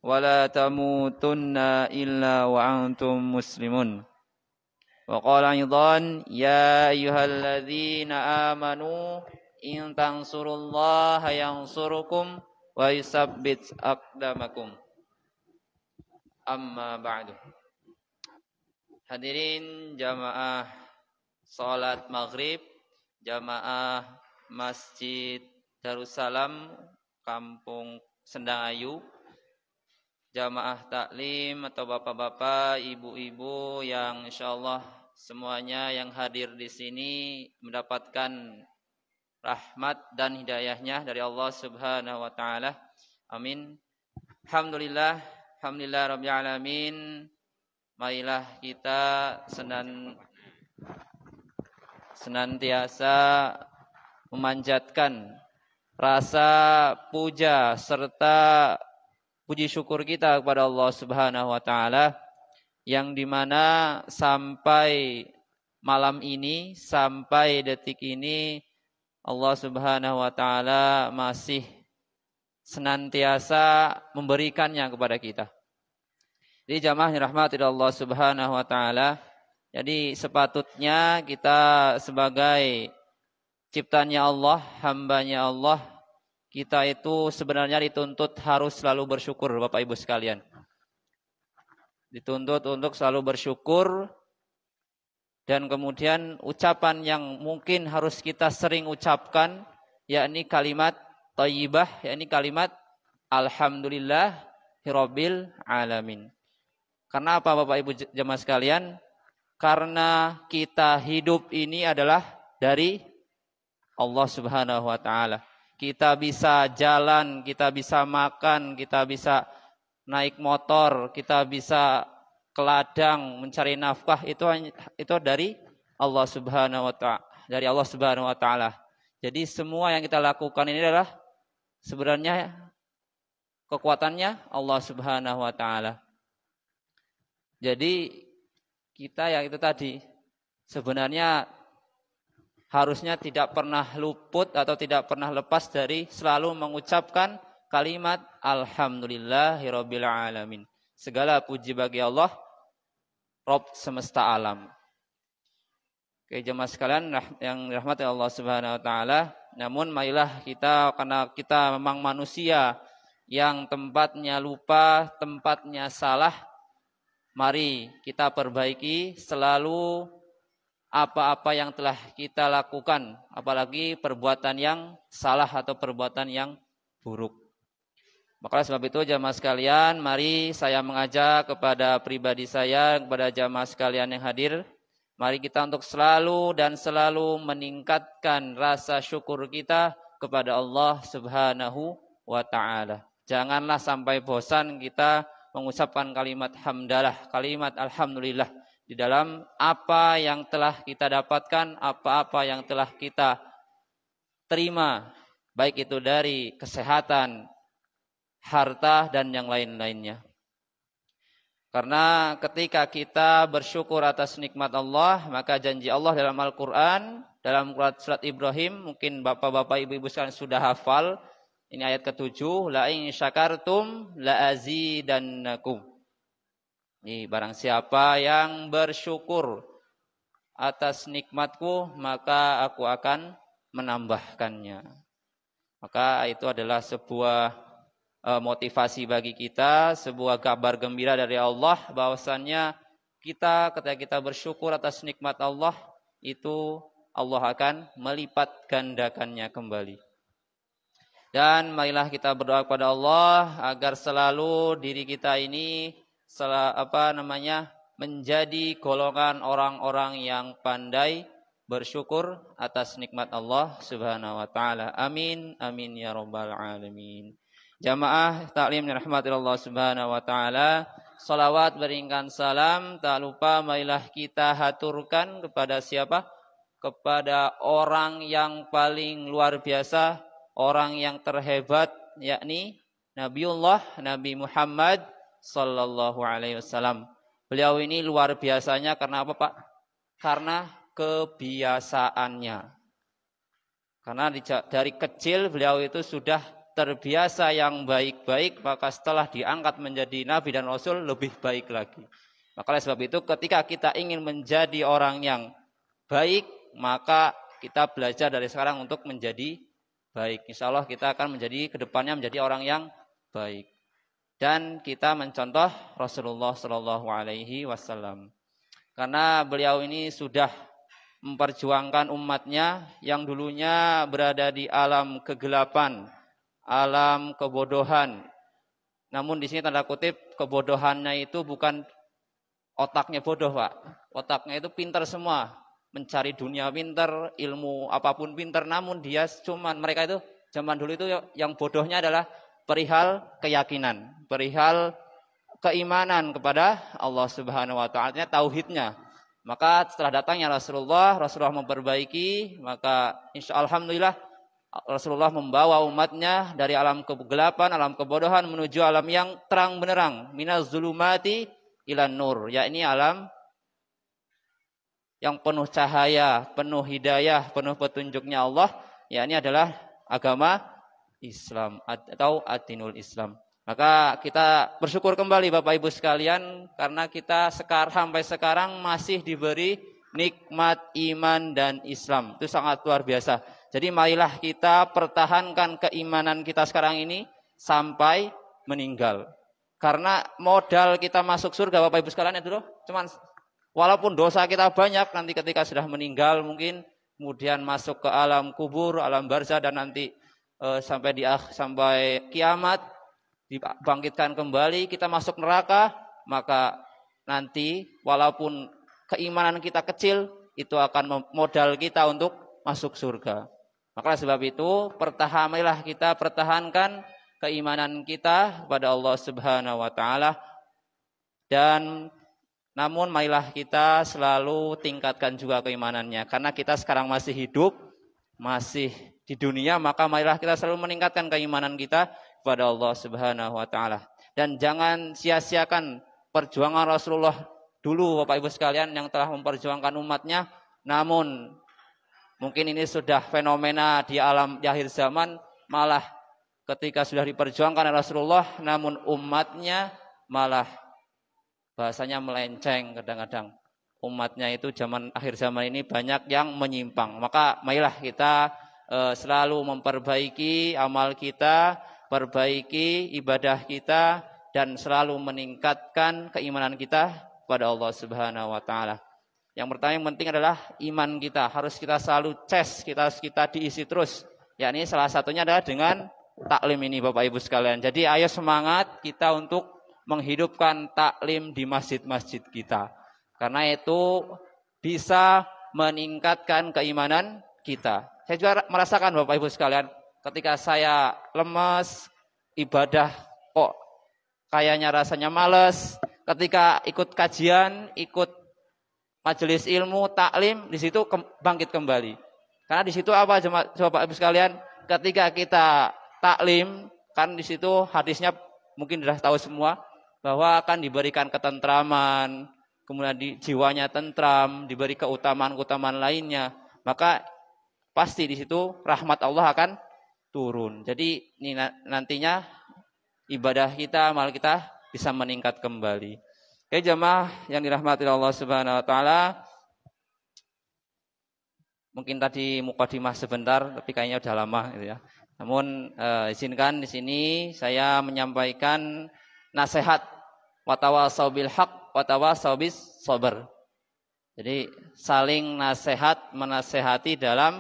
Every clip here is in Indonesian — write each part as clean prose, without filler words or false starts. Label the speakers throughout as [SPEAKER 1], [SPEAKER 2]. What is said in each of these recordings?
[SPEAKER 1] ولا تموتن إلا وأنتم مسلمون وقال أيضا يا أيها الذين آمنوا إن تنصروا الله ينصركم ويثبت أقدامكم Amma ba'du. Hadirin jamaah salat maghrib, jamaah Masjid Darussalam Kampung Sendangayu, jamaah taklim atau bapak-bapak, ibu-ibu yang insyaallah semuanya yang hadir di sini mendapatkan rahmat dan hidayahnya dari Allah Subhanahu wa taala. Amin. Alhamdulillah Rabbil Alamin. Marilah kita senantiasa memanjatkan rasa puja serta puji syukur kita kepada Allah Subhanahu wa taala yang dimana sampai malam ini, sampai detik ini Allah Subhanahu wa taala masih senantiasa memberikannya kepada kita. Jadi jamaah yang dirahmati Allah Subhanahu wa taala, jadi sepatutnya kita sebagai ciptaannya Allah, hambanya Allah, kita itu sebenarnya dituntut harus selalu bersyukur, Bapak Ibu sekalian. Dituntut untuk selalu bersyukur, dan kemudian ucapan yang mungkin harus kita sering ucapkan yakni kalimat thayyibah, yakni kalimat alhamdulillahirabbil alamin. Karena apa Bapak Ibu jemaah sekalian? Karena kita hidup ini adalah dari Allah Subhanahu wa taala. Kita bisa jalan, kita bisa makan, kita bisa naik motor, kita bisa ke ladang mencari nafkah, itu dari Allah Subhanahu wa taala, dari Allah Subhanahu wa taala. Jadi semua yang kita lakukan ini adalah sebenarnya kekuatannya Allah Subhanahu wa taala. Jadi kita yang itu tadi sebenarnya harusnya tidak pernah luput atau tidak pernah lepas dari selalu mengucapkan kalimat alhamdulillahirabbil alamin. Segala puji bagi Allah, Rabb semesta alam. Oke jemaah sekalian yang dirahmati Allah Subhanahu wa taala, namun marilah kita, karena kita memang manusia yang tempatnya lupa, tempatnya salah, mari kita perbaiki selalu apa-apa yang telah kita lakukan, apalagi perbuatan yang salah atau perbuatan yang buruk. Maka sebab itu jamaah sekalian, mari saya mengajak kepada pribadi saya, kepada jamaah sekalian yang hadir, mari kita untuk selalu dan selalu meningkatkan rasa syukur kita kepada Allah Subhanahu wa taala. Janganlah sampai bosan kita mengucapkan kalimat hamdalah, kalimat alhamdulillah di dalam apa yang telah kita dapatkan, apa-apa yang telah kita terima, baik itu dari kesehatan, harta dan yang lain-lainnya. Karena ketika kita bersyukur atas nikmat Allah, maka janji Allah dalam Al-Quran, dalam surat Ibrahim, mungkin bapak-bapak, ibu-ibu sekalian sudah hafal. Ini ayat ke-7, la in syakartum la azidannakum. Ini barang siapa yang bersyukur atas nikmatku, maka aku akan menambahkannya. Maka itu adalah sebuah motivasi bagi kita, sebuah kabar gembira dari Allah bahwasannya kita ketika kita bersyukur atas nikmat Allah, itu Allah akan melipat gandakannya kembali. Dan marilah kita berdoa kepada Allah agar selalu diri kita ini menjadi golongan orang-orang yang pandai bersyukur atas nikmat Allah Subhanahu wa taala. Amin amin ya rabbal alamin. Jamaah taklim yang dirahmati Allah Subhanahu wa taala, salawat beringkan salam tak lupa marilah kita haturkan kepada siapa? Kepada orang yang paling luar biasa, orang yang terhebat, yakni Nabi Muhammad sallallahu alaihi wasallam. Beliau ini luar biasanya karena apa, Pak? Karena kebiasaannya. Karena dari kecil beliau itu sudah terbiasa yang baik-baik, maka setelah diangkat menjadi nabi dan rasul lebih baik lagi. Maka oleh sebab itu ketika kita ingin menjadi orang yang baik, maka kita belajar dari sekarang untuk menjadi baik. Insya Allah kita akan menjadi kedepannya menjadi orang yang baik. Dan kita mencontoh Rasulullah Shallallahu Alaihi Wasallam. Karena beliau ini sudah memperjuangkan umatnya yang dulunya berada di alam kegelapan, alam kebodohan. Namun di sini tanda kutip kebodohannya itu bukan otaknya bodoh, Pak. Otaknya itu pintar semua, mencari dunia pintar, ilmu apapun pintar. Namun dia mereka itu zaman dulu itu yang bodohnya adalah perihal keyakinan, perihal keimanan kepada Allah Subhanahu Wa Taala, tauhidnya. Maka setelah datangnya Rasulullah memperbaiki, maka alhamdulillah Rasulullah membawa umatnya dari alam kegelapan, alam kebodohan menuju alam yang terang benderang, minaz zulumati ilan nur, yakni alam yang penuh cahaya, penuh hidayah, penuh petunjuknya Allah, yakni adalah agama Islam atau ad-dinul Islam. Maka kita bersyukur kembali Bapak Ibu sekalian karena kita sampai sekarang masih diberi nikmat iman dan Islam. Itu sangat luar biasa. Jadi marilah kita pertahankan keimanan kita sekarang ini sampai meninggal. Karena modal kita masuk surga Bapak Ibu sekalian itu loh, cuman walaupun dosa kita banyak, nanti ketika sudah meninggal mungkin kemudian masuk ke alam kubur, alam barzah, dan nanti sampai kiamat dibangkitkan kembali, kita masuk neraka, maka nanti walaupun keimanan kita kecil, itu akan modal kita untuk masuk surga. Maka sebab itu kita pertahankan keimanan kita kepada Allah Subhanahu Wa Taala, dan namun marilah kita selalu tingkatkan juga keimanannya, karena kita sekarang masih hidup, masih di dunia, maka marilah kita selalu meningkatkan keimanan kita kepada Allah Subhanahu Wa Taala. Dan jangan sia-siakan perjuangan Rasulullah dulu Bapak Ibu sekalian yang telah memperjuangkan umatnya. Namun mungkin ini sudah fenomena di akhir zaman, malah ketika sudah diperjuangkan oleh Rasulullah, namun umatnya malah bahasanya melenceng. Kadang-kadang umatnya itu akhir zaman ini banyak yang menyimpang. Maka marilah kita selalu memperbaiki amal kita, perbaiki ibadah kita, dan selalu meningkatkan keimanan kita kepada Allah Subhanahu Wa Taala. Yang pertama yang penting adalah iman kita, harus kita selalu kita diisi terus. Yakni salah satunya adalah dengan taklim ini Bapak Ibu sekalian. Jadi ayo semangat kita untuk menghidupkan taklim di masjid-masjid kita. Karena itu bisa meningkatkan keimanan kita. Saya juga merasakan Bapak Ibu sekalian, ketika saya lemes, ibadah kok kayaknya rasanya males, ketika ikut kajian, ikut majelis ilmu, taklim, di situ bangkit kembali. Karena di situ apa Bapak Ibu sekalian? Ketika kita taklim, kan di situ hadisnya mungkin sudah tahu semua, bahwa akan diberikan ketentraman, kemudian jiwanya tentram, diberi keutamaan-keutamaan lainnya. Maka pasti di situ rahmat Allah akan turun. Jadi ini nantinya ibadah kita, amal kita bisa meningkat kembali. Oke jemaah yang dirahmati Allah Subhanahu Wa Taala. Mungkin tadi mukadimah sebentar, tapi kayaknya udah lama gitu ya. Namun izinkan di sini saya menyampaikan nasihat watawasau bil haq watawasau bis sabr. Jadi saling menasehati dalam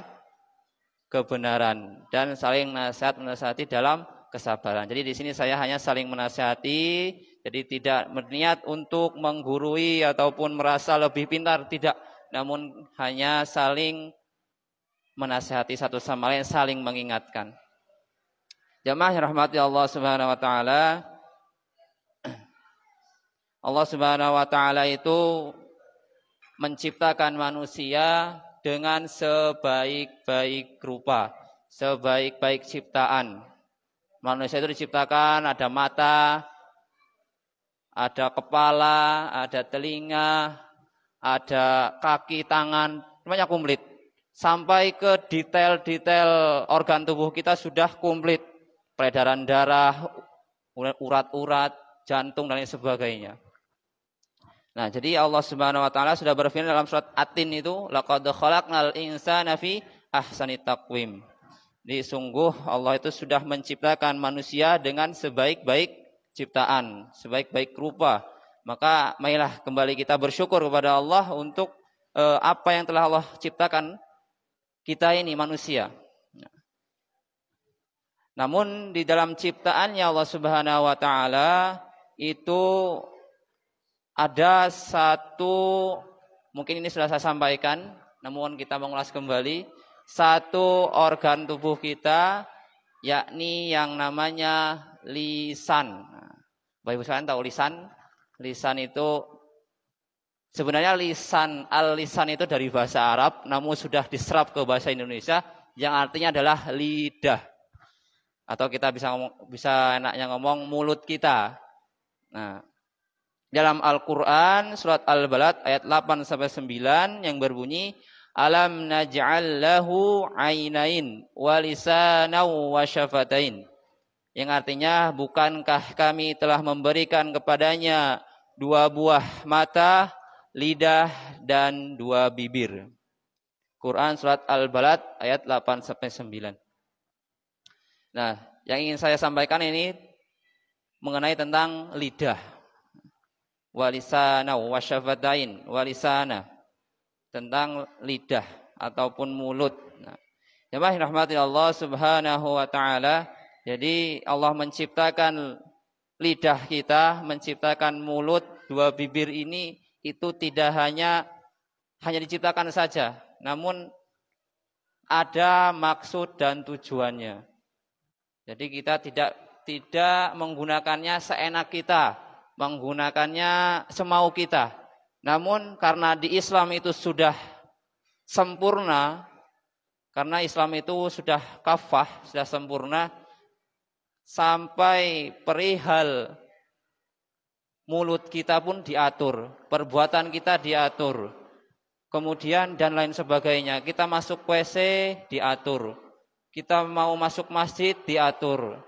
[SPEAKER 1] kebenaran dan saling menasehati dalam kesabaran. Jadi di sini saya hanya saling menasehati, jadi tidak berniat untuk menggurui ataupun merasa lebih pintar, tidak. Namun hanya saling menasehati satu sama lain, saling mengingatkan. Jamaah yang rahmati Allah Subhanahu Wa Taala. Allah Subhanahu Wa Taala itu menciptakan manusia dengan sebaik-baik rupa, sebaik-baik ciptaan. Manusia itu diciptakan ada mata, ada kepala, ada telinga, ada kaki, tangan, semuanya komplit. Sampai ke detail-detail organ tubuh kita sudah komplit. peredaran darah, urat-urat, jantung dan lain sebagainya. Nah, jadi Allah Subhanahu wa taala sudah berfirman dalam surat At-Tin itu, laqad khalaqnal insana fi ahsani taqwim. Jadi sungguh Allah itu sudah menciptakan manusia dengan sebaik-baik ciptaan, sebaik-baik rupa. Maka marilah kembali kita bersyukur kepada Allah untuk apa yang telah Allah ciptakan kita ini manusia. Namun di dalam ciptaannya Allah Subhanahu wa taala itu ada satu, mungkin ini sudah saya sampaikan, namun kita mengulas kembali, satu organ tubuh kita, yakni yang namanya lisan. Bapak Ibu sekalian tahu lisan? Lisan itu sebenarnya al-lisan itu dari bahasa Arab, namun sudah diserap ke bahasa Indonesia, yang artinya adalah lidah. Atau kita bisa enaknya ngomong mulut kita. Nah, dalam Al-Quran, surat Al-Balad ayat 8-9 yang berbunyi, Alam naj'al lahu ainain wa lisanan wa syafatain. Yang artinya, bukankah kami telah memberikan kepadanya 2 buah mata, lidah, dan 2 bibir. Quran surat Al-Balad ayat 8-9. Nah, yang ingin saya sampaikan ini mengenai tentang lidah. Walisana wasyafatain, walisana, tentang lidah ataupun mulut. Nah, jemaah rahmati Allah Subhanahu wa taala. Jadi Allah menciptakan lidah kita, menciptakan mulut, 2 bibir ini itu tidak hanya diciptakan saja, namun ada maksud dan tujuannya. Jadi kita tidak menggunakannya seenak kita, menggunakannya semau kita. Namun karena di Islam itu sudah sempurna, karena Islam itu sudah kafah, sudah sempurna, sampai perihal mulut kita pun diatur, perbuatan kita diatur, kemudian dan lain sebagainya. Kita masuk WC diatur, kita mau masuk masjid diatur,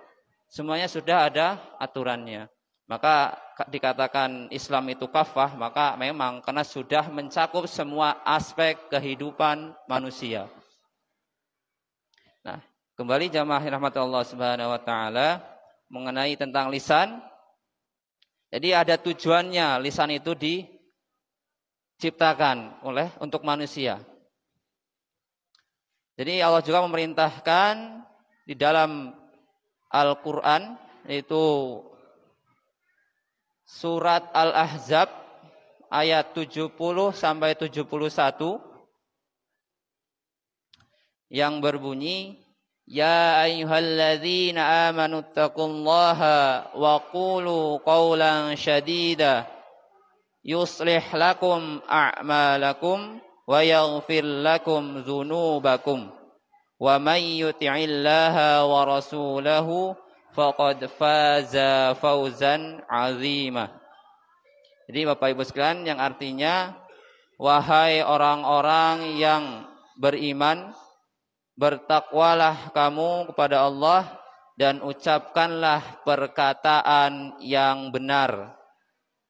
[SPEAKER 1] semuanya sudah ada aturannya. Maka dikatakan Islam itu kafah, maka memang karena sudah mencakup semua aspek kehidupan manusia. Nah, kembali jamaah rahmatullah subhanahu wa ta'ala mengenai tentang lisan. Jadi ada tujuannya lisan itu diciptakan untuk manusia. Jadi Allah juga memerintahkan di dalam Al-Quran, yaitu surat Al-Ahzab ayat 70-71 yang berbunyi, Ya ayyuhalladzina amanu taqullaha wa qulu qawlan syadida yuslih lakum a'malakum wa yaghfir lakum dzunubakum wa may yuti'illaha wa rasulahu faqad faza fawzan 'azima. Jadi Bapak Ibu sekalian, yang artinya, wahai orang-orang yang beriman, bertakwalah kamu kepada Allah dan ucapkanlah perkataan yang benar.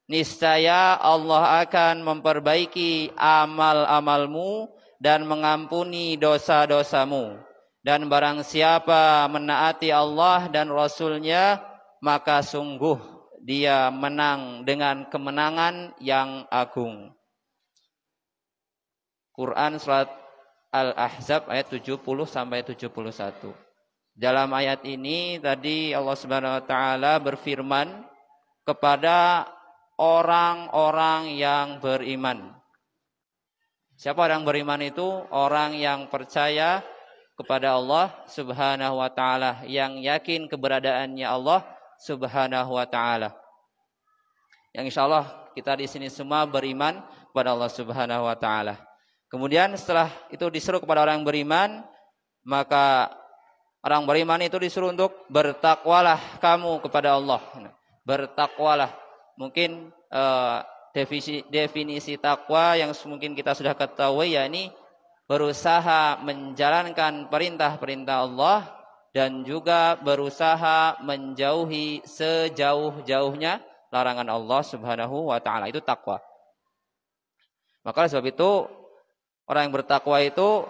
[SPEAKER 1] Niscaya Allah akan memperbaiki amal-amalmu dan mengampuni dosa-dosamu. Dan barang siapa menaati Allah dan Rasul-Nya, maka sungguh dia menang dengan kemenangan yang agung. Quran surat Al-Ahzab ayat 70-71. Dalam ayat ini tadi Allah Subhanahu wa taala berfirman kepada orang-orang yang beriman. Siapa orang beriman itu? Orang yang percaya kepada Allah Subhanahu wa taala, yang yakin keberadaannya Allah Subhanahu wa taala. Yang insyaallah kita di sini semua beriman kepada Allah Subhanahu wa taala. Kemudian setelah itu disuruh kepada orang yang beriman, maka orang beriman itu disuruh untuk bertakwalah kamu kepada Allah. Bertakwalah. Mungkin definisi takwa yang mungkin kita sudah ketahui, yakni berusaha menjalankan perintah-perintah Allah dan juga berusaha menjauhi sejauh-jauhnya larangan Allah Subhanahu wa taala. Itu takwa. Maka sebab itu orang yang bertakwa itu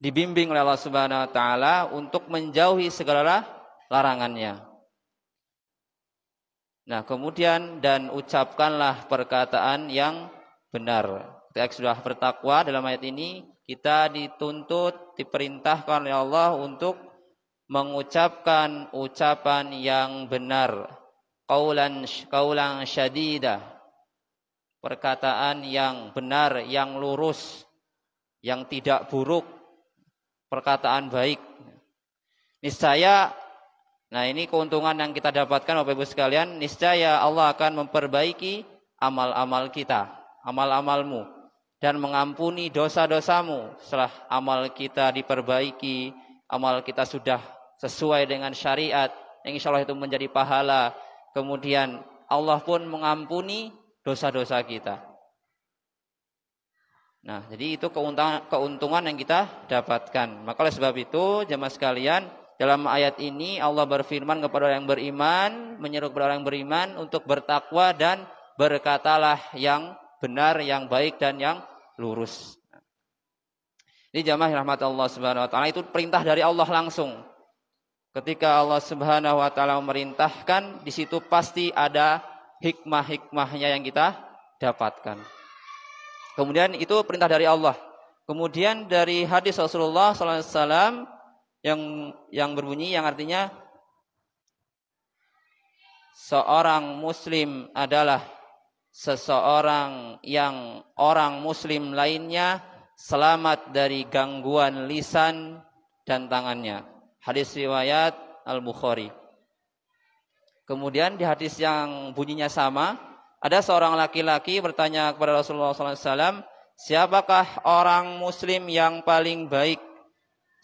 [SPEAKER 1] dibimbing oleh Allah Subhanahu wa taala untuk menjauhi segala larangannya. Nah, kemudian dan ucapkanlah perkataan yang benar. Ketika sudah bertakwa dalam ayat ini, kita dituntut, diperintahkan oleh Allah untuk mengucapkan ucapan yang benar. Qaulan syadidah. Perkataan yang benar, yang lurus, yang tidak buruk, perkataan baik. Niscaya, nah ini keuntungan yang kita dapatkan Bapak Ibu sekalian, niscaya Allah akan memperbaiki amal-amal kita, amal-amalmu, dan mengampuni dosa-dosamu. Setelah amal kita diperbaiki, amal kita sudah sesuai dengan syariat, yang insya Allah itu menjadi pahala. Kemudian Allah pun mengampuni dosa-dosa kita. Nah, jadi itu keuntungan yang kita dapatkan. Maka oleh sebab itu, jemaah sekalian, dalam ayat ini Allah berfirman kepada orang yang beriman, menyeru kepada orang yang beriman untuk bertakwa dan berkatalah yang benar, yang baik dan yang lurus. Ini jemaah rahmat Allah Subhanahu wa taala, itu perintah dari Allah langsung. Ketika Allah Subhanahu wa taala memerintahkan, di situ pasti ada hikmah-hikmahnya yang kita dapatkan. Kemudian itu perintah dari Allah. Kemudian dari hadis Rasulullah SAW yang berbunyi, yang artinya seorang muslim adalah seseorang yang orang muslim lainnya selamat dari gangguan lisan dan tangannya. Hadis riwayat Al-Bukhari. Kemudian di hadis yang bunyinya sama, ada seorang laki-laki bertanya kepada Rasulullah SAW, siapakah orang muslim yang paling baik?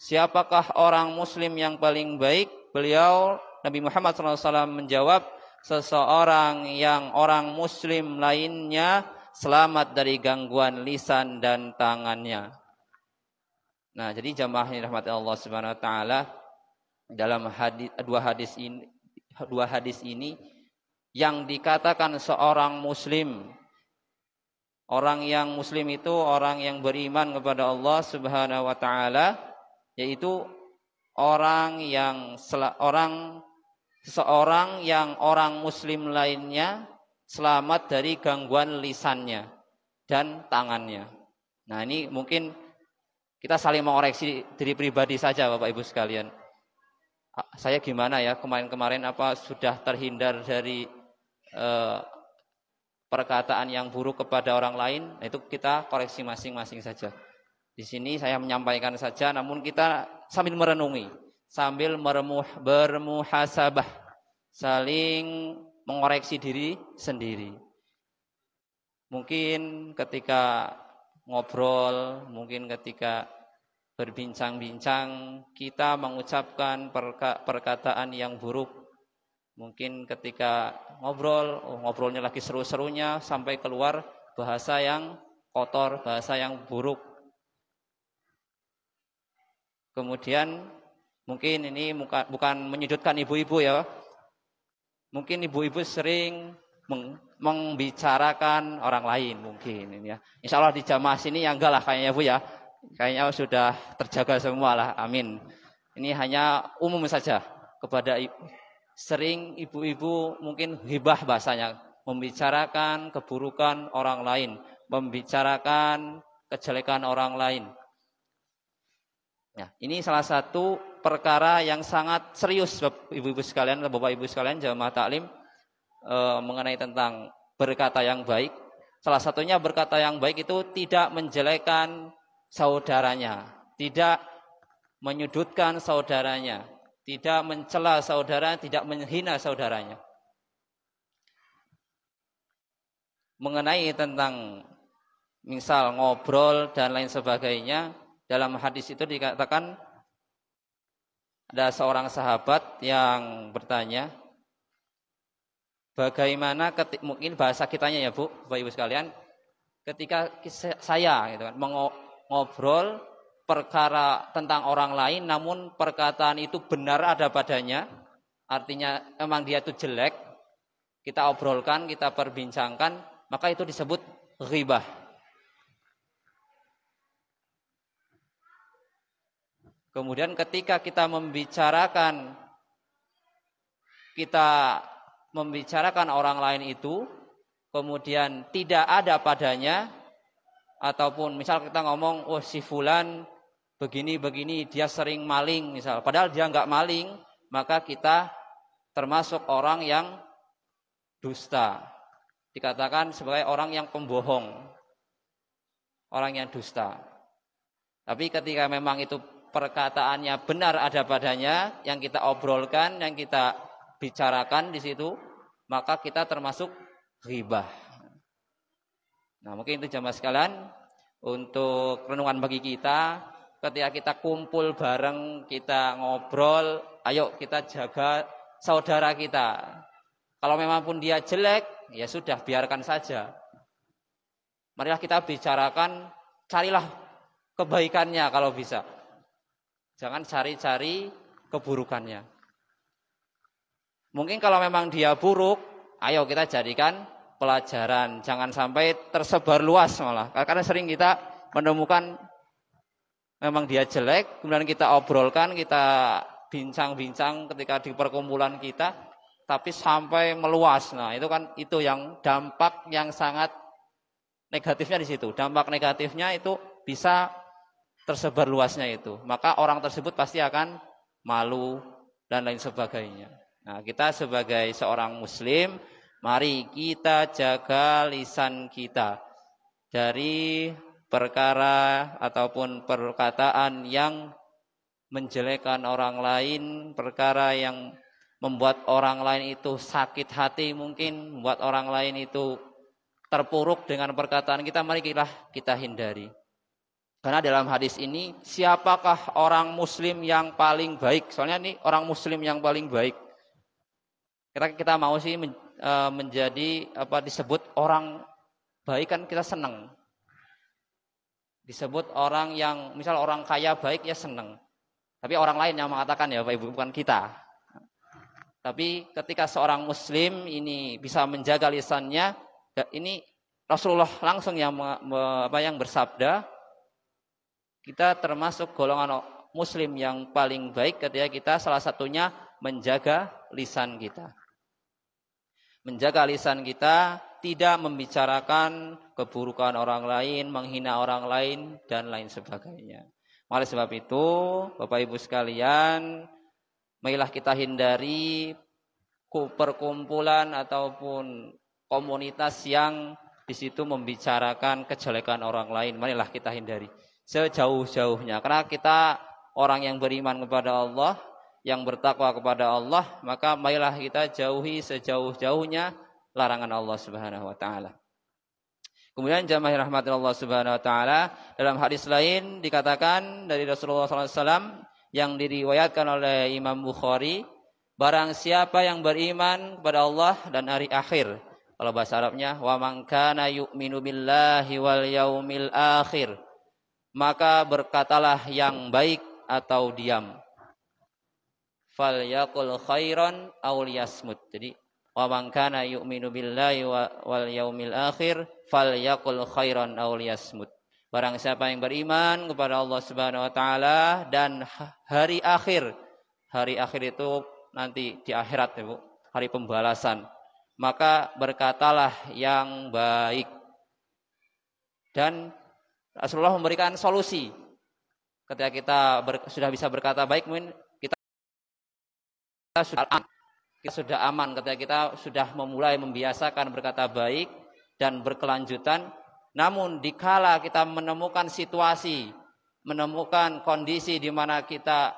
[SPEAKER 1] Siapakah orang muslim yang paling baik? Beliau, Nabi Muhammad SAW menjawab, seseorang yang orang muslim lainnya selamat dari gangguan lisan dan tangannya. Nah, jadi jamaah yang dirahmati Allah Subhanahu wa taala, dalam dua hadis ini yang dikatakan seorang muslim, orang yang muslim itu orang yang beriman kepada Allah Subhanahu wa taala, yaitu seseorang yang orang muslim lainnya selamat dari gangguan lisannya dan tangannya. Nah, ini mungkin kita saling mengoreksi diri pribadi saja Bapak Ibu sekalian. Saya gimana ya kemarin-kemarin, apa sudah terhindar dari perkataan yang buruk kepada orang lain? Nah, itu kita koreksi masing-masing saja. Di sini saya menyampaikan saja, namun kita sambil merenungi, sambil bermuhasabah, saling mengoreksi diri sendiri. Mungkin ketika ngobrol, mungkin ketika berbincang-bincang, kita mengucapkan perkataan yang buruk. Mungkin ketika ngobrolnya lagi seru-serunya, sampai keluar bahasa yang kotor, bahasa yang buruk. Kemudian mungkin ini bukan menyudutkan ibu-ibu ya. Mungkin ibu-ibu sering membicarakan orang lain mungkin ini ya. Insya Allah di jamaah sini ya enggak lah kayaknya Bu ya. Kayaknya sudah terjaga semua lah. Amin. Ini hanya umum saja kepada sering ibu-ibu mungkin ghibah bahasanya, membicarakan keburukan orang lain, membicarakan kejelekan orang lain. Nah, ini salah satu perkara yang sangat serius ibu-ibu sekalian, Bapak Ibu sekalian jamaah taklim, mengenai tentang berkata yang baik. Salah satunya berkata yang baik itu tidak menjelekkan saudaranya, tidak menyudutkan saudaranya, tidak mencela saudara, tidak menghina saudaranya. Mengenai tentang misal ngobrol dan lain sebagainya, dalam hadis itu dikatakan ada seorang sahabat yang bertanya, bagaimana mungkin bahasa kitanya ya Bu, Bapak Ibu sekalian, ketika saya gitu kan ngobrol perkara tentang orang lain, namun perkataan itu benar ada padanya, artinya memang dia itu jelek, kita obrolkan, kita perbincangkan, maka itu disebut ghibah. Kemudian ketika kita membicarakan orang lain itu, kemudian tidak ada padanya, ataupun misal kita ngomong, oh si fulan begini, dia sering maling misal, padahal dia nggak maling, maka kita termasuk orang yang dusta. Dikatakan sebagai orang yang pembohong, orang yang dusta. Tapi ketika memang itu perkataannya benar ada padanya, yang kita obrolkan, yang kita bicarakan di situ, maka kita termasuk ghibah. Nah, mungkin itu jamaah sekalian untuk renungan bagi kita. Ketika kita kumpul bareng, kita ngobrol, ayo kita jaga saudara kita. Kalau memang pun dia jelek, ya sudah, biarkan saja. Marilah kita bicarakan, carilah kebaikannya kalau bisa. Jangan cari-cari keburukannya. Mungkin kalau memang dia buruk, ayo kita jadikan pelajaran. Jangan sampai tersebar luas malah. Karena sering kita menemukan memang dia jelek, kemudian kita obrolkan, kita bincang-bincang ketika di perkumpulan kita, tapi sampai meluas. Nah, itu yang dampak yang sangat negatifnya di situ. Dampak negatifnya itu bisa tersebar luasnya itu. Maka orang tersebut pasti akan malu dan lain sebagainya. Nah, kita sebagai seorang muslim, mari kita jaga lisan kita dari perkara ataupun perkataan yang menjelekkan orang lain, perkara yang membuat orang lain itu sakit hati mungkin, membuat orang lain itu terpuruk dengan perkataan kita, mari kita hindari. Karena dalam hadis ini, siapakah orang muslim yang paling baik? Soalnya ini orang muslim yang paling baik. Kita mau sih menjadi disebut orang baik, kan kita senang. Disebut orang yang, misal orang kaya baik, ya senang. Tapi orang lain yang mengatakan, ya Pak Ibu, bukan kita. Tapi ketika seorang muslim ini bisa menjaga lisannya, ini Rasulullah langsung yang bersabda, kita termasuk golongan muslim yang paling baik ketika kita salah satunya menjaga lisan kita. Menjaga lisan kita, tidak membicarakan keburukan orang lain, menghina orang lain, dan lain sebagainya. Oleh sebab itu, Bapak Ibu sekalian, marilah kita hindari perkumpulan ataupun komunitas yang di situ membicarakan kejelekan orang lain. Marilah kita hindari sejauh-jauhnya. Karena kita orang yang beriman kepada Allah, yang bertakwa kepada Allah, maka marilah kita jauhi sejauh-jauhnya larangan Allah Subhanahu wa taala. Kemudian jamaah rahmati Allah Subhanahu wa taala, dalam hadis lain dikatakan dari Rasulullah SAW yang diriwayatkan oleh Imam Bukhari, barang siapa yang beriman kepada Allah dan hari akhir, kalau bahasa Arabnya wa man kana yu'minu billahi wal yaumil akhir, maka berkatalah yang baik atau diam. Falyaqul khairan aw liyasmut. Jadi wa man kana yu'minu billahi wal yaumil akhir falyaqul khairan aw liyasmut. Barang siapa yang beriman kepada Allah Subhanahu wa taala dan hari akhir. Hari akhir itu nanti di akhirat ya Bu, hari pembalasan. Maka berkatalah yang baik. Dan Rasulullah memberikan solusi. Ketika kita sudah bisa berkata baik, mungkin kita sudah aman ketika kita sudah memulai membiasakan berkata baik dan berkelanjutan. Namun dikala kita menemukan situasi, menemukan kondisi di mana kita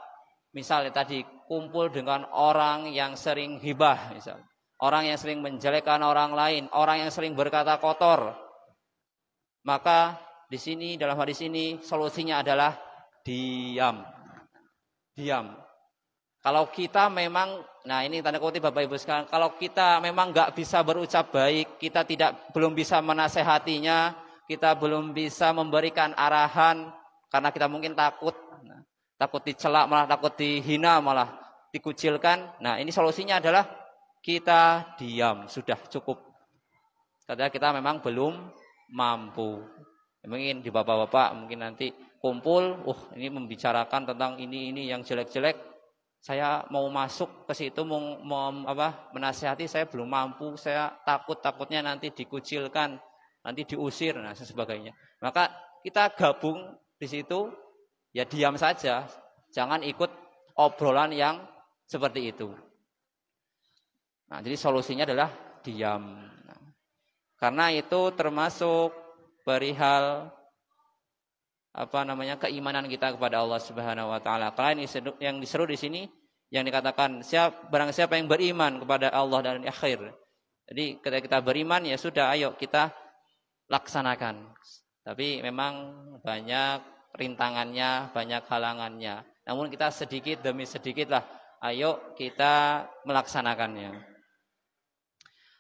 [SPEAKER 1] misalnya tadi kumpul dengan orang yang sering ghibah, misalnya orang yang sering menjelekkan orang lain, orang yang sering berkata kotor, maka di sini dalam hadis ini solusinya adalah diam. Kalau kita memang, nah ini tanda kutip Bapak Ibu sekalian, kalau kita memang nggak bisa berucap baik, kita belum bisa menasehatinya, kita belum bisa memberikan arahan, karena kita mungkin takut, takut dicela, malah takut dihina, malah dikucilkan. Nah, ini solusinya adalah kita diam, sudah cukup. Karena kita memang belum mampu. Mungkin di bapak-bapak mungkin nanti kumpul, ini membicarakan tentang ini yang jelek-jelek. Saya mau masuk ke situ, mau menasihati, saya belum mampu, saya takutnya nanti dikucilkan, nanti diusir, dan sebagainya. Maka kita gabung di situ, ya diam saja, jangan ikut obrolan yang seperti itu. Nah, jadi solusinya adalah diam. Karena itu termasuk perihal keimanan kita kepada Allah Subhanahu wa taala. Karena yang diseru di sini yang dikatakan barang siapa yang beriman kepada Allah dan akhir. Jadi ketika kita beriman, ya sudah, ayo kita laksanakan. Tapi memang banyak rintangannya, banyak halangannya. Namun kita sedikit demi sedikit lah, ayo kita melaksanakannya.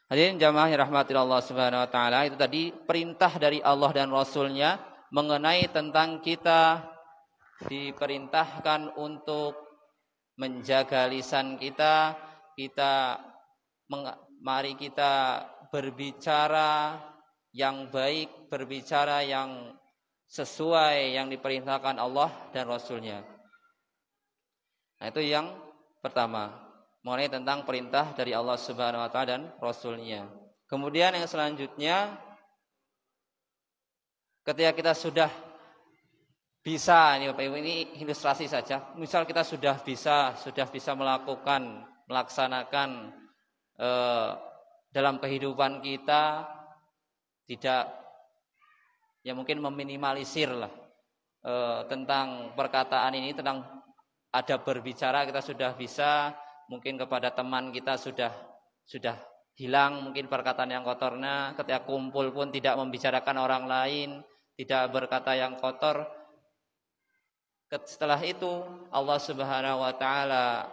[SPEAKER 1] Hadirin jamaah yang rahmati Allah Subhanahu wa taala, itu tadi perintah dari Allah dan Rasul-Nya mengenai tentang kita diperintahkan untuk menjaga lisan kita. Mari kita berbicara yang baik, berbicara yang sesuai yang diperintahkan Allah dan Rasul-Nya. Nah, itu yang pertama, mengenai tentang perintah dari Allah Subhanahu wa taala dan Rasul-Nya. Kemudian yang selanjutnya, ketika kita sudah bisa, ini Bapak Ibu, ini ilustrasi saja. Misal kita sudah bisa melaksanakan dalam kehidupan kita, tidak, ya mungkin meminimalisir lah tentang perkataan ini, tentang adab berbicara kita sudah bisa. Mungkin kepada teman kita sudah hilang mungkin perkataan yang kotornya. Ketika kumpul pun tidak membicarakan orang lain, tidak berkata yang kotor. Setelah itu Allah Subhanahu wa taala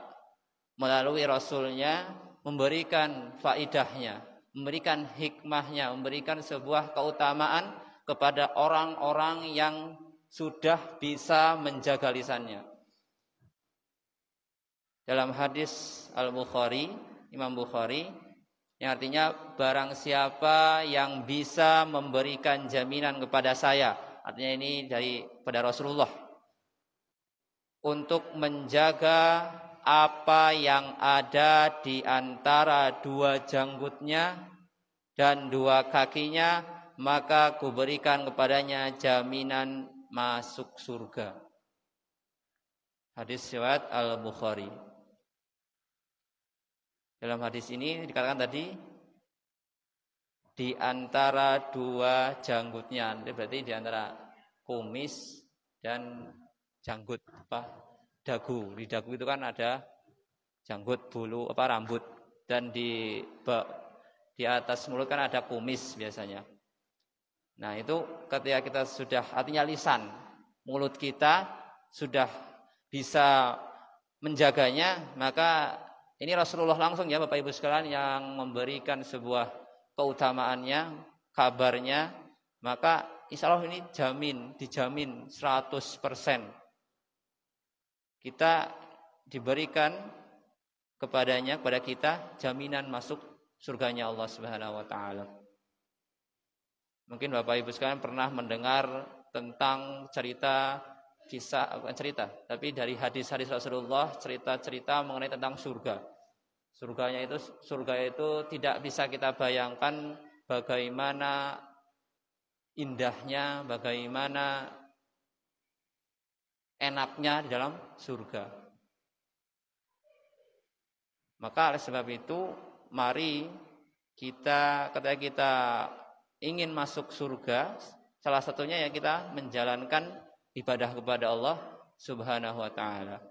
[SPEAKER 1] melalui Rasul-Nya memberikan faidahnya, memberikan hikmahnya, memberikan sebuah keutamaan kepada orang-orang yang sudah bisa menjaga lisannya. Dalam hadis Al-Bukhari, Imam Bukhari, yang artinya barang siapa yang bisa memberikan jaminan kepada saya, artinya ini daripada Rasulullah, untuk menjaga apa yang ada di antara dua janggutnya dan dua kakinya, maka kuberikan kepadanya jaminan masuk surga. Hadis riwayat Al-Bukhari. Dalam hadis ini dikatakan tadi di antara dua janggutnya, berarti di antara kumis dan janggut, dagu. Di dagu itu kan ada janggut, bulu, rambut, dan di atas mulut kan ada kumis biasanya. Nah, itu ketika kita sudah, artinya lisan, mulut kita sudah bisa menjaganya, maka ini Rasulullah langsung, ya Bapak Ibu sekalian, yang memberikan sebuah keutamaannya, kabarnya, maka insya Allah ini dijamin 100%. Kita diberikan kepada kita jaminan masuk surganya Allah Subhanahu wa taala. Mungkin Bapak Ibu sekalian pernah mendengar tentang tapi dari hadis-hadis Rasulullah, cerita-cerita mengenai tentang surga. Surga itu tidak bisa kita bayangkan bagaimana indahnya, bagaimana enaknya di dalam surga. Maka oleh sebab itu, mari ketika kita ingin masuk surga, salah satunya ya kita menjalankan ibadah kepada Allah Subhanahu wa taala.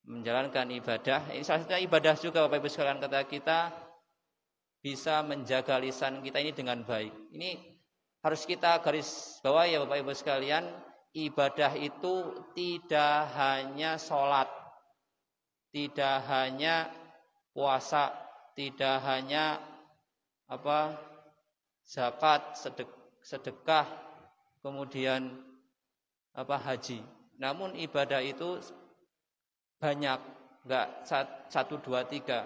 [SPEAKER 1] Menjalankan ibadah, ini salah satunya ibadah juga Bapak Ibu sekalian, ketika kita bisa menjaga lisan kita ini dengan baik. Ini harus kita garis bawahi ya Bapak Ibu sekalian, ibadah itu tidak hanya sholat, tidak hanya puasa, tidak hanya zakat, sedekah, kemudian haji. Namun ibadah itu banyak, enggak 1, 2, 3.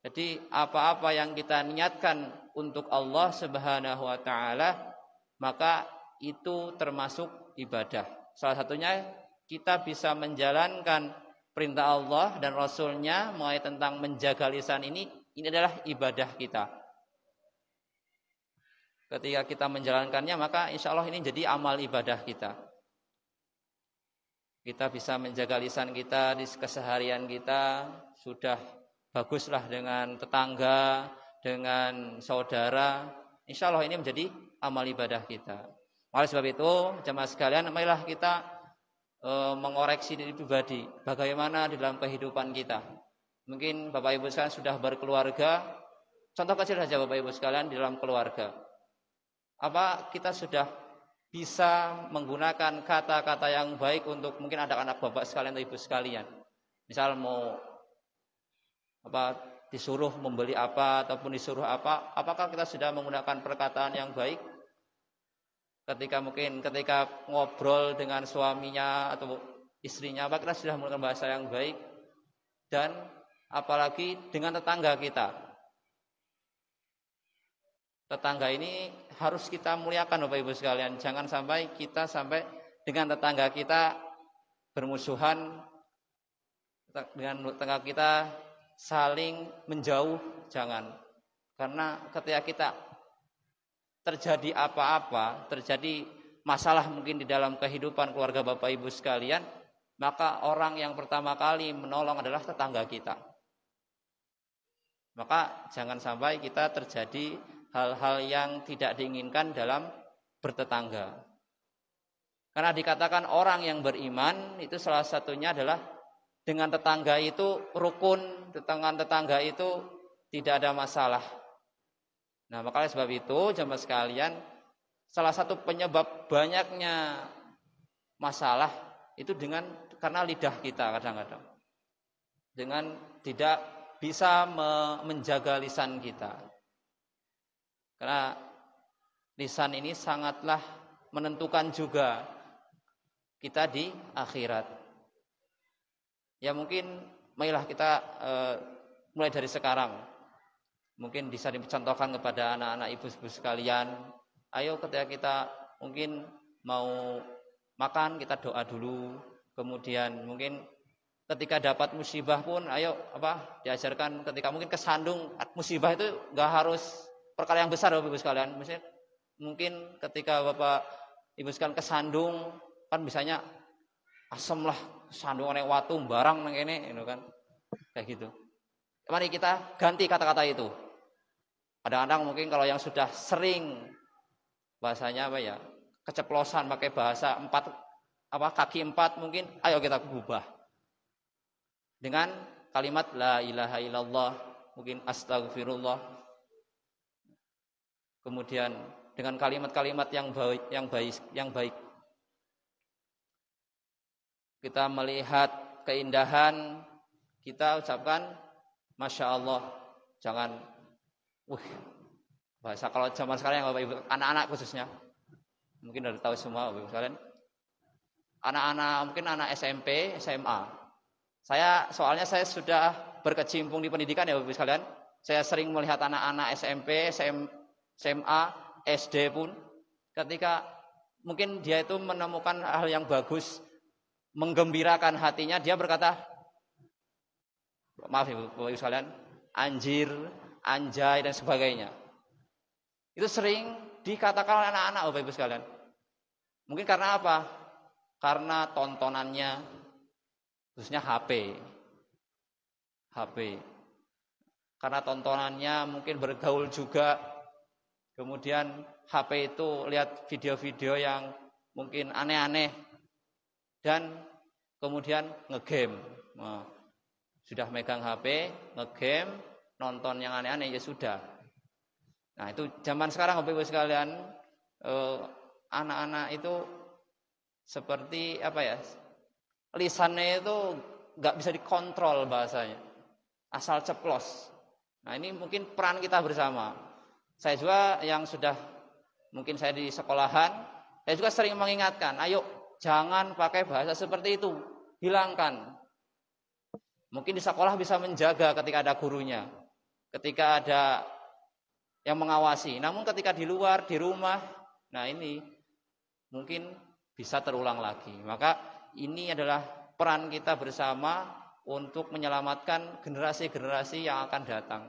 [SPEAKER 1] Jadi apa-apa yang kita niatkan untuk Allah Subhanahu wa taala, maka itu termasuk ibadah. Salah satunya kita bisa menjalankan perintah Allah dan Rasulnya mulai tentang menjaga lisan ini adalah ibadah kita. Ketika kita menjalankannya, maka insya Allah ini jadi amal ibadah kita. Kita bisa menjaga lisan kita di keseharian kita, sudah baguslah dengan tetangga, dengan saudara. Insya Allah ini menjadi amal ibadah kita. Oleh sebab itu, jemaah sekalian, marilah kita mengoreksi diri pribadi. Bagaimana di dalam kehidupan kita. Mungkin Bapak Ibu sekalian sudah berkeluarga. Contoh kecil saja Bapak Ibu sekalian di dalam keluarga. Apa kita sudah bisa menggunakan kata-kata yang baik untuk mungkin anak-anak Bapak sekalian atau Ibu sekalian. Misal mau disuruh membeli apa ataupun disuruh apa, apakah kita sudah menggunakan perkataan yang baik? Ketika ngobrol dengan suaminya atau istrinya, apakah kita sudah menggunakan bahasa yang baik? Dan apalagi dengan tetangga kita. Tetangga ini harus kita muliakan Bapak Ibu sekalian. Jangan sampai kita dengan tetangga kita bermusuhan, dengan tetangga kita saling menjauh, jangan. Karena ketika kita terjadi apa-apa, terjadi masalah mungkin di dalam kehidupan keluarga Bapak Ibu sekalian, maka orang yang pertama kali menolong adalah tetangga kita. Maka jangan sampai kita terjadi hal-hal yang tidak diinginkan dalam bertetangga. Karena dikatakan orang yang beriman itu salah satunya adalah dengan tetangga itu rukun, dengan tetangga itu tidak ada masalah. Nah, maka sebab itu jemaah sekalian, salah satu penyebab banyaknya masalah itu karena lidah kita kadang-kadang. Dengan tidak bisa menjaga lisan kita. Karena lisan ini sangatlah menentukan juga kita di akhirat. Ya mungkin marilah kita mulai dari sekarang. Mungkin bisa dicontohkan kepada anak-anak ibu-ibu sekalian. Ayo ketika kita mungkin mau makan, kita doa dulu. Kemudian mungkin ketika dapat musibah pun, ayo diajarkan ketika mungkin kesandung musibah itu nggak harus perkara yang besar Bapak Ibu sekalian. Misalnya, mungkin ketika Bapak Ibu sekalian kesandung, kan misalnya asem lah, sandung oleh watu barang nang kene, kan, kayak gitu. Mari kita ganti kata-kata itu. Kadang-kadang mungkin kalau yang sudah sering bahasanya keceplosan pakai bahasa kaki 4 mungkin, ayo kita ubah dengan kalimat la ilaha illallah, mungkin astagfirullah. Kemudian dengan kalimat-kalimat yang baik. Kita melihat keindahan, kita ucapkan Masya Allah. Jangan bahasa kalau zaman sekarang yang Bapak Ibu, anak-anak khususnya mungkin udah tahu semua Bapak Ibu sekalian. Anak-anak mungkin anak SMP, SMA. Soalnya saya sudah berkecimpung di pendidikan ya Bapak Ibu sekalian. Saya sering melihat anak-anak SMP, SMA, SD pun ketika mungkin dia itu menemukan hal yang bagus, menggembirakan hatinya, dia berkata, maaf Bapak Ibu sekalian, anjir, anjay dan sebagainya. Itu sering dikatakan oleh anak-anak Bapak Ibu sekalian. Mungkin karena apa? Karena tontonannya khususnya HP. Karena tontonannya mungkin bergaul juga. Kemudian HP itu lihat video-video yang mungkin aneh-aneh dan kemudian ngegame. Nah, sudah megang HP, ngegame, nonton yang aneh-aneh ya sudah. Nah, itu zaman sekarang Bapak Ibu sekalian, anak-anak itu seperti lisannya itu nggak bisa dikontrol bahasanya, asal ceplos. Nah, ini mungkin peran kita bersama. Saya juga yang sudah mungkin saya di sekolahan, saya juga sering mengingatkan, ayo Jangan pakai bahasa seperti itu. Hilangkan. Mungkin di sekolah bisa menjaga ketika ada gurunya, ketika ada yang mengawasi. Namun ketika di luar, di rumah, nah ini mungkin bisa terulang lagi. Maka ini adalah peran kita bersama untuk menyelamatkan generasi-generasi yang akan datang.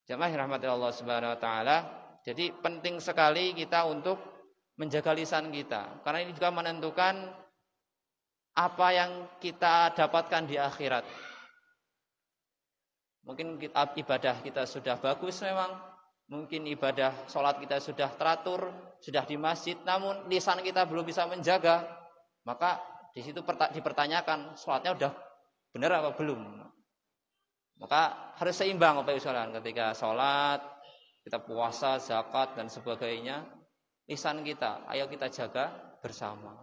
[SPEAKER 1] Jamaah rahmati Allah Subhanahu wa taala. Jadi penting sekali kita untuk menjaga lisan kita, karena ini juga menentukan apa yang kita dapatkan di akhirat. Mungkin ibadah kita sudah bagus memang, mungkin ibadah sholat kita sudah teratur, sudah di masjid, namun lisan kita belum bisa menjaga, maka di situ dipertanyakan sholatnya udah benar apa belum. Maka harus seimbang Bapak Ibu sekalian, ketika sholat, kita puasa, zakat dan sebagainya, lisan kita, ayo kita jaga bersama.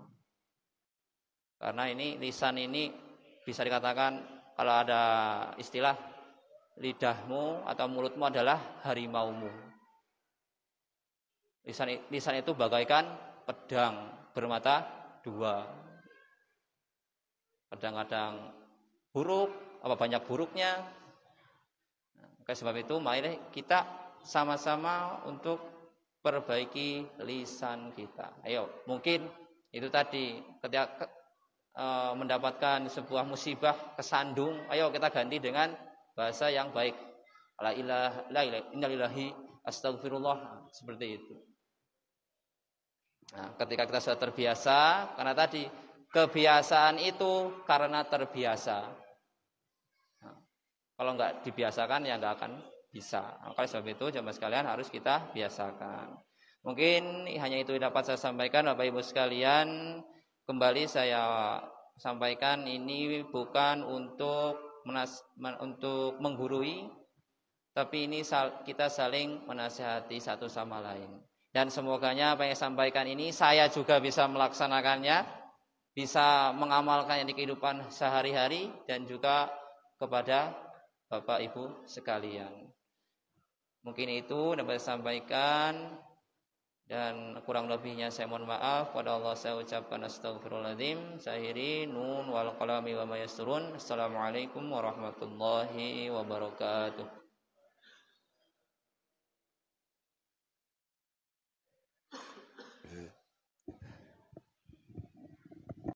[SPEAKER 1] Karena ini lisan ini bisa dikatakan kalau ada istilah lidahmu atau mulutmu adalah harimaumu. Lisan itu bagaikan pedang bermata dua. Kadang-kadang buruk, apa banyak buruknya. Oleh sebab itu, mari kita sama-sama untuk perbaiki lisan kita. Ayo, mungkin itu tadi ketika mendapatkan sebuah musibah, kesandung, ayo kita ganti dengan bahasa yang baik. La ilaha innalillahi astagfirullah, seperti itu. Nah, ketika kita sudah terbiasa, karena tadi kebiasaan itu karena terbiasa. Kalau nggak dibiasakan ya nggak akan bisa. Maka sebab itu jemaah sekalian harus kita biasakan. Mungkin hanya itu dapat saya sampaikan Bapak Ibu sekalian. Kembali saya sampaikan ini bukan untuk menggurui, tapi ini kita saling menasihati satu sama lain. Dan semoganya apa yang saya sampaikan ini saya juga bisa melaksanakannya, bisa mengamalkannya di kehidupan sehari-hari dan juga kepada Bapak Ibu sekalian. Mungkin itu dapat saya sampaikan, dan kurang lebihnya saya mohon maaf. Pada Allah saya ucapkan astagfirullahaladzim. Sahiri nun wal qalami wa ma yasturun. Assalamualaikum warahmatullahi wabarakatuh.